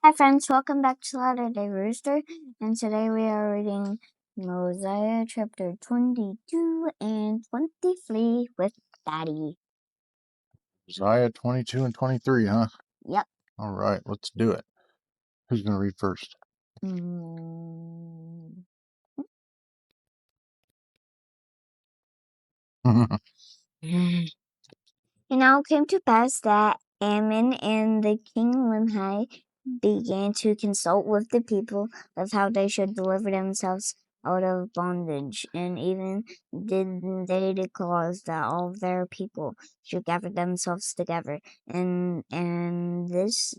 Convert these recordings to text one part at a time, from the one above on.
Hi friends, welcome back to Latter-day Rooster, and today we are reading Mosiah chapter 22 and 23 with Daddy. Mosiah 22 and 23, huh? Yep. All right, let's do it. Who's going to read first? It now came to pass that Ammon and the king Limhi began to consult with the people of how they should deliver themselves out of bondage, and even did they cause that all their people should gather themselves together, and this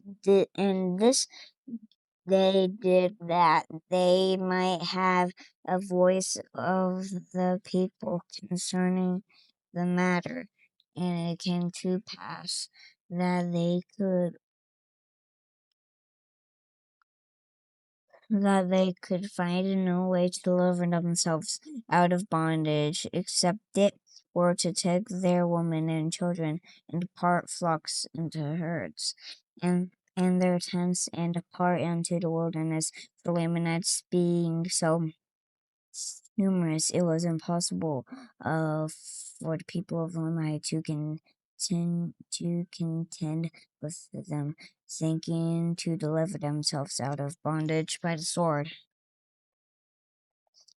they did that they might have a voice of the people concerning the matter. And it came to pass that they could find no way to deliver themselves out of bondage, except it were to take their women and children and depart flocks into herds, and their tents and depart into the wilderness. The Lamanites being so numerous, it was impossible for the people of Limhi to contend with them, thinking to deliver themselves out of bondage by the sword.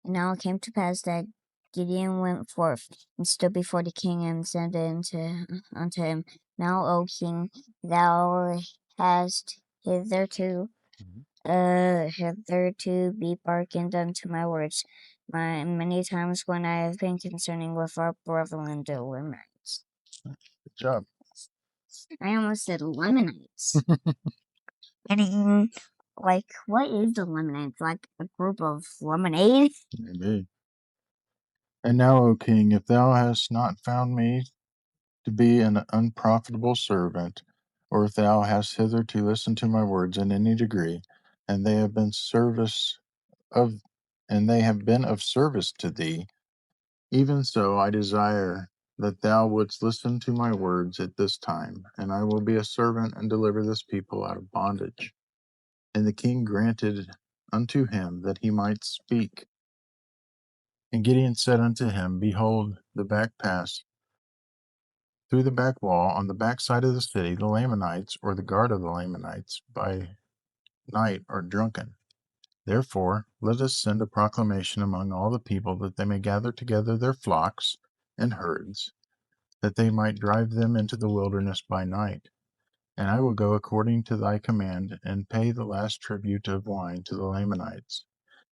And now it came to pass that Gideon went forth and stood before the king and said unto him, Now, O king, thou hast hitherto be hearkened unto my words many times when I have been concerning with our brethren the Lamanites. Good job. I almost said Lamanites. Meaning, like, what is the Lamanites? Like a group of lemonade? Maybe. And now, O king, if thou hast not found me to be an unprofitable servant, or if thou hast hitherto listened to my words in any degree, and they have been of service to thee, even so I desire that thou wouldst listen to my words at this time, and I will be a servant and deliver this people out of bondage. And the king granted unto him that he might speak. And Gideon said unto him, Behold, the back pass through the back wall on the back side of the city, the Lamanites, or the guard of the Lamanites, by night are drunken. Therefore, let us send a proclamation among all the people, that they may gather together their flocks and herds, that they might drive them into the wilderness by night. And I will go according to thy command, and pay the last tribute of wine to the Lamanites,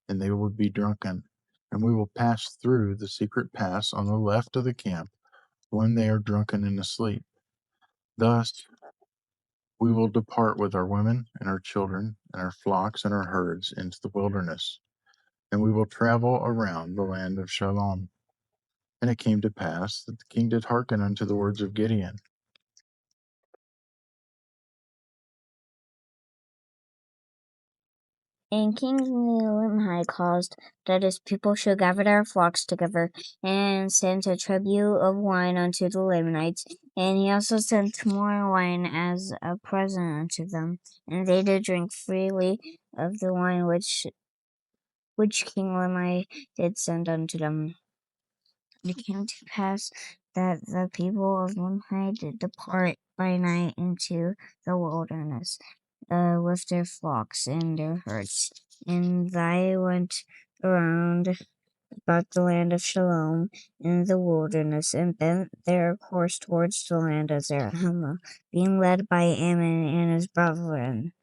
and they will be drunken. And we will pass through the secret pass on the left of the camp when they are drunken and asleep. Thus we will depart with our women and our children and our flocks and our herds into the wilderness, and we will travel around the land of Shalom. And it came to pass that the king did hearken unto the words of Gideon. And King Limhi caused that his people should gather their flocks together, and sent a tribute of wine unto the Lamanites. And he also sent more wine as a present unto them. And they did drink freely of the wine which King Limhi did send unto them. It came to pass that the people of Limhi did depart by night into the wilderness, with their flocks and their herds. And they went around about the land of Shalom in the wilderness, and bent their course towards the land of Zarahemla, being led by Ammon and his brethren.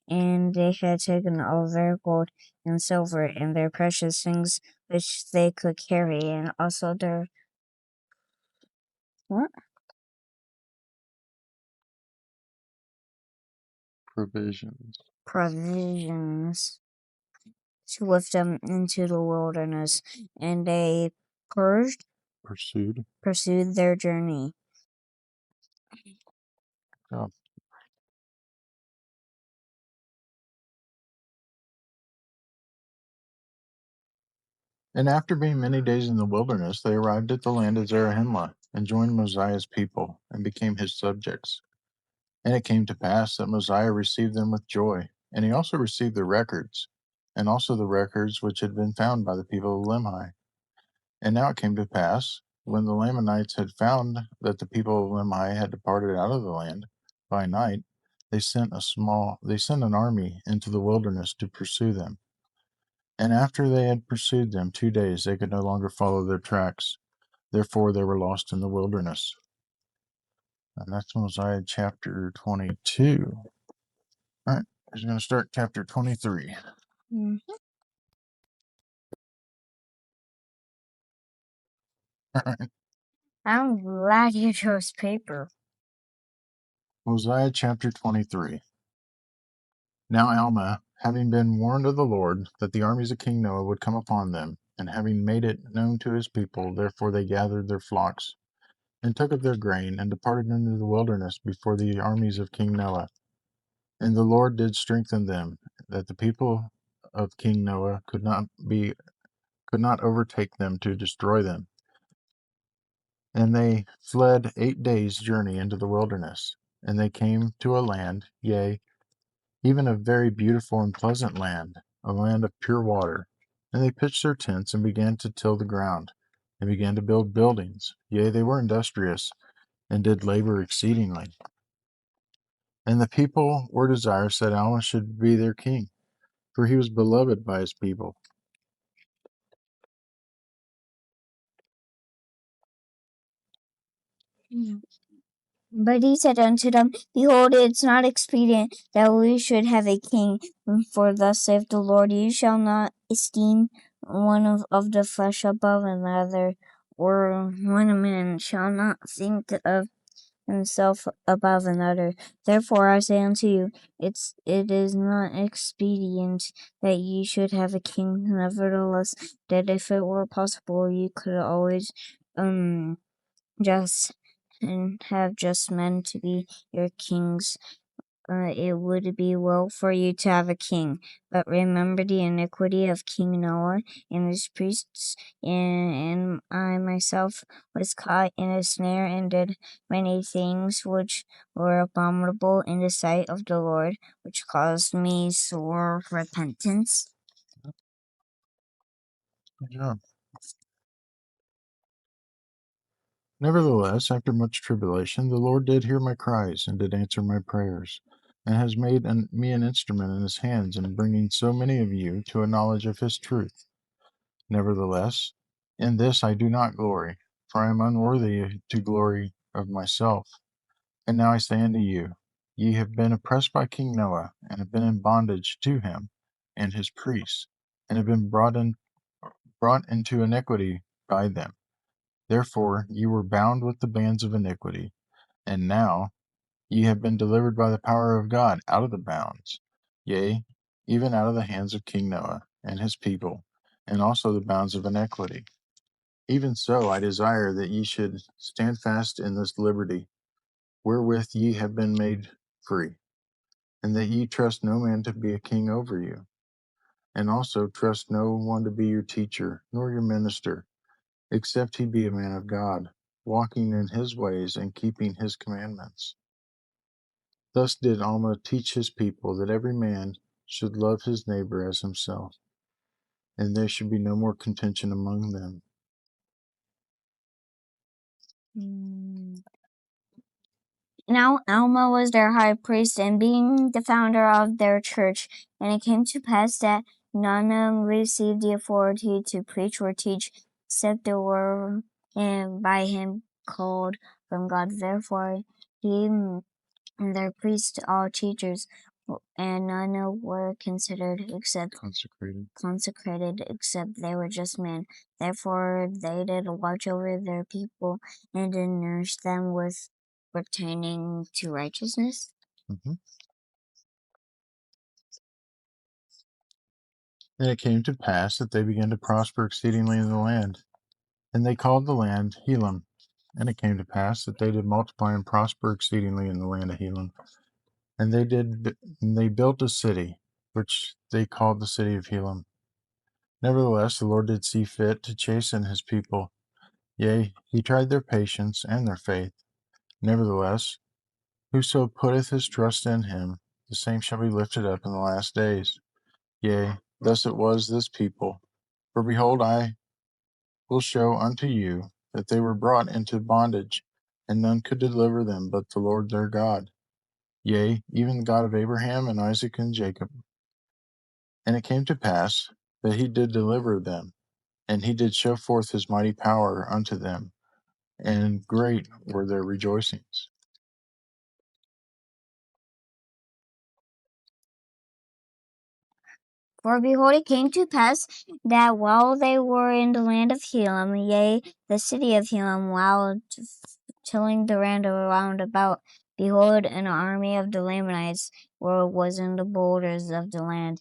And they had taken all their gold and silver and their precious things which they could carry, and also their provisions with them into the wilderness, and they pursued their journey. Oh. And after being many days in the wilderness, they arrived at the land of Zarahemla, and joined Mosiah's people, and became his subjects. And it came to pass that Mosiah received them with joy, And he also received the records, and also the records which had been found by the people of Limhi. And now it came to pass, when the Lamanites had found that the people of Limhi had departed out of the land by night, they sent an army into the wilderness to pursue them. And after they had pursued them 2 days, they could no longer follow their tracks. Therefore they were lost in the wilderness. And that's Mosiah chapter 22. All right, we're going to start chapter 23. Mhm. All right. I'm glad you chose paper. Mosiah chapter 23. Now Alma, having been warned of the Lord that the armies of King Noah would come upon them, and having made it known to his people, therefore they gathered their flocks, and took of their grain, and departed into the wilderness before the armies of King Noah. And the Lord did strengthen them, that the people of King Noah could not overtake them to destroy them. And they fled 8 days' journey into the wilderness, and they came to a land, yea, even a very beautiful and pleasant land, a land of pure water. And they pitched their tents and began to till the ground, and began to build buildings. Yea, they were industrious, and did labor exceedingly. And the people were desirous that Alma should be their king, for he was beloved by his people. But he said unto them, Behold, it is not expedient that we should have a king. For thus saith the Lord, You shall not esteem one of the flesh above another, or one man shall not think of himself above another. Therefore I say unto you, it is not expedient that ye should have a king. Nevertheless, that if it were possible, you could always just and have just men to be your kings. It would be well for you to have a king, but remember the iniquity of King Noah and his priests, and I myself was caught in a snare and did many things which were abominable in the sight of the Lord, which caused me sore repentance. Good job. Nevertheless, after much tribulation, the Lord did hear my cries, and did answer my prayers, and has made me an instrument in his hands in bringing so many of you to a knowledge of his truth. Nevertheless, in this I do not glory, for I am unworthy to glory of myself. And now I say unto you, Ye have been oppressed by King Noah, and have been in bondage to him and his priests, and have been brought into iniquity by them. Therefore ye were bound with the bands of iniquity, and now ye have been delivered by the power of God out of the bounds, yea, even out of the hands of King Noah and his people, and also the bounds of iniquity. Even so I desire that ye should stand fast in this liberty, wherewith ye have been made free, and that ye trust no man to be a king over you, and also trust no one to be your teacher, nor your minister, except he be a man of God, walking in his ways and keeping his commandments. Thus did Alma teach his people that every man should love his neighbor as himself, and there should be no more contention among them. Now Alma was their high priest, and being the founder of their church. And it came to pass that none received the authority to preach or teach, except they were by him called from God. Therefore he and their priests all teachers, and none were considered except consecrated, except they were just men. Therefore they did watch over their people, and did nourish them with pertaining to righteousness. And it came to pass that they began to prosper exceedingly in the land, and they called the land Helam. And it came to pass that they did multiply and prosper exceedingly in the land of Helam. And they built a city, which they called the city of Helam. Nevertheless, the Lord did see fit to chasten his people. Yea, he tried their patience and their faith. Nevertheless, whoso putteth his trust in him, the same shall be lifted up in the last days. Yea, thus it was this people. For behold, I will show unto you that they were brought into bondage, and none could deliver them but the Lord their God, yea, even the God of Abraham and Isaac and Jacob. And it came to pass that he did deliver them, and he did show forth his mighty power unto them, and great were their rejoicings. For behold, it came to pass that while they were in the land of Helam, yea, the city of Helam, while tilling the land around about, behold, an army of the Lamanites was in the borders of the land.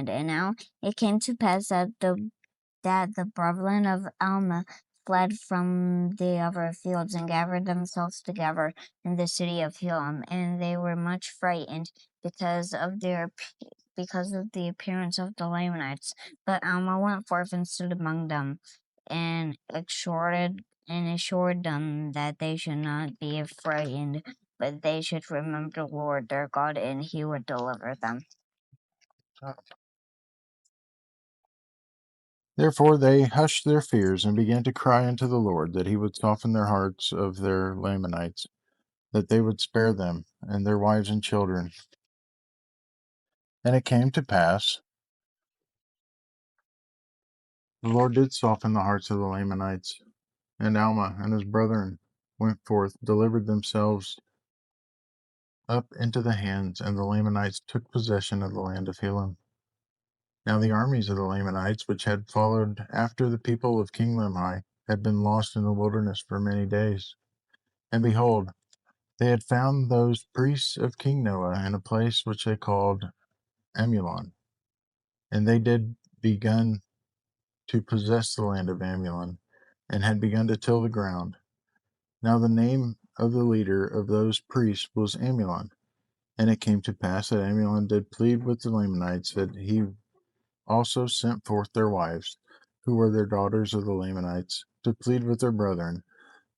And now it came to pass that the brethren of Alma fled from the other fields and gathered themselves together in the city of Helam, and they were much frightened because of the appearance of the Lamanites. But Alma went forth and stood among them, and assured them that they should not be frightened, but they should remember the Lord their God, and he would deliver them. Therefore they hushed their fears and began to cry unto the Lord that he would soften their hearts of their Lamanites, that they would spare them and their wives and children. And it came to pass, the Lord did soften the hearts of the Lamanites, and Alma and his brethren went forth, delivered themselves up into the hands, and the Lamanites took possession of the land of Helam. Now the armies of the Lamanites, which had followed after the people of King Limhi, had been lost in the wilderness for many days. And behold, they had found those priests of King Noah in a place which they called Amulon. And they did begun to possess the land of Amulon, and had begun to till the ground. Now the name of the leader of those priests was Amulon. And it came to pass that Amulon did plead with the Lamanites that he also sent forth their wives, who were their daughters of the Lamanites, to plead with their brethren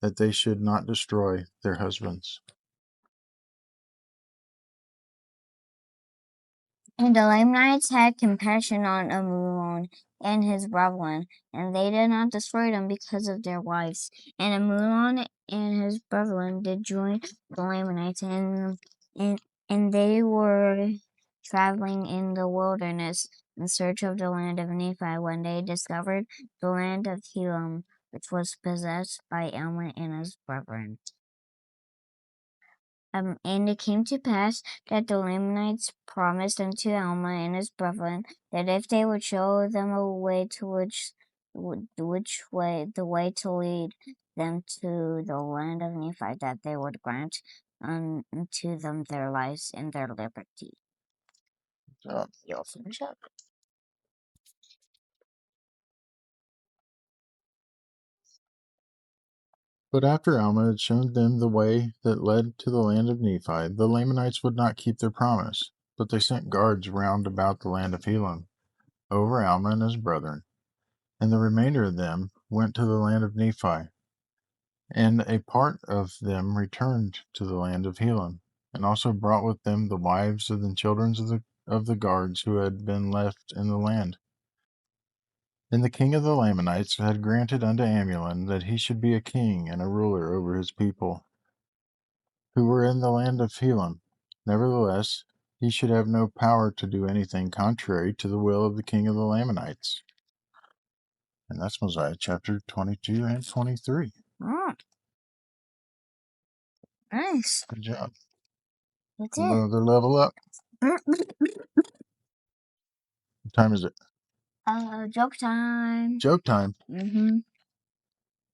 that they should not destroy their husbands. And the Lamanites had compassion on Amulon and his brethren, and they did not destroy them because of their wives. And Amulon and his brethren did join the Lamanites, and they were traveling in the wilderness in search of the land of Nephi when they discovered the land of Helam, which was possessed by Alma and his brethren. And it came to pass that the Lamanites promised unto Alma and his brethren that if they would show them a way the way to lead them to the land of Nephi, that they would grant unto them their lives and their liberty. You'll finish up. But after Alma had shown them the way that led to the land of Nephi, the Lamanites would not keep their promise, but they sent guards round about the land of Helam, over Alma and his brethren. And the remainder of them went to the land of Nephi, and a part of them returned to the land of Helam, and also brought with them the wives and the children of the guards who had been left in the land. And the king of the Lamanites had granted unto Amulon that he should be a king and a ruler over his people, who were in the land of Helam. Nevertheless, he should have no power to do anything contrary to the will of the king of the Lamanites. And that's Mosiah chapter 22 and 23. Oh, nice. Good job. That's it. Another level up. What time is it? Joke time. Joke time? Mm-hmm.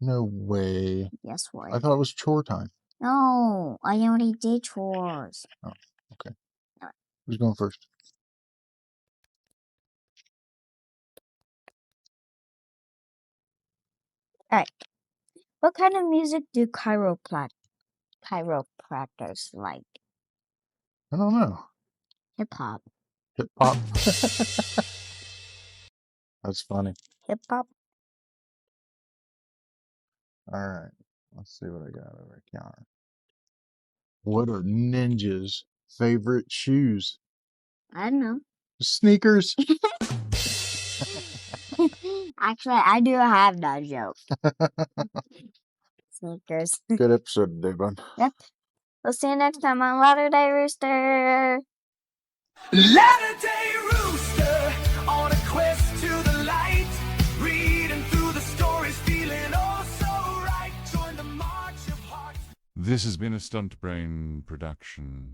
No way. Yes, I what? thought it was chore time. No, I already did chores. Oh, okay. No. Who's going first? Alright. What kind of music do chiropractors like? I don't know. Hip hop. Hip hop. That's funny. Hip hop. All right. Let's see what I got over here. What are ninjas' favorite shoes? I don't know. Sneakers. Actually, I do have that joke. Sneakers. Good episode, Devon. Yep. We'll see you next time on Latter-day Rooster. Latter-day Rooster, on a quest to the light, reading through the stories, feeling oh so right. Join the march of hearts. This has been a Stunt Brain production.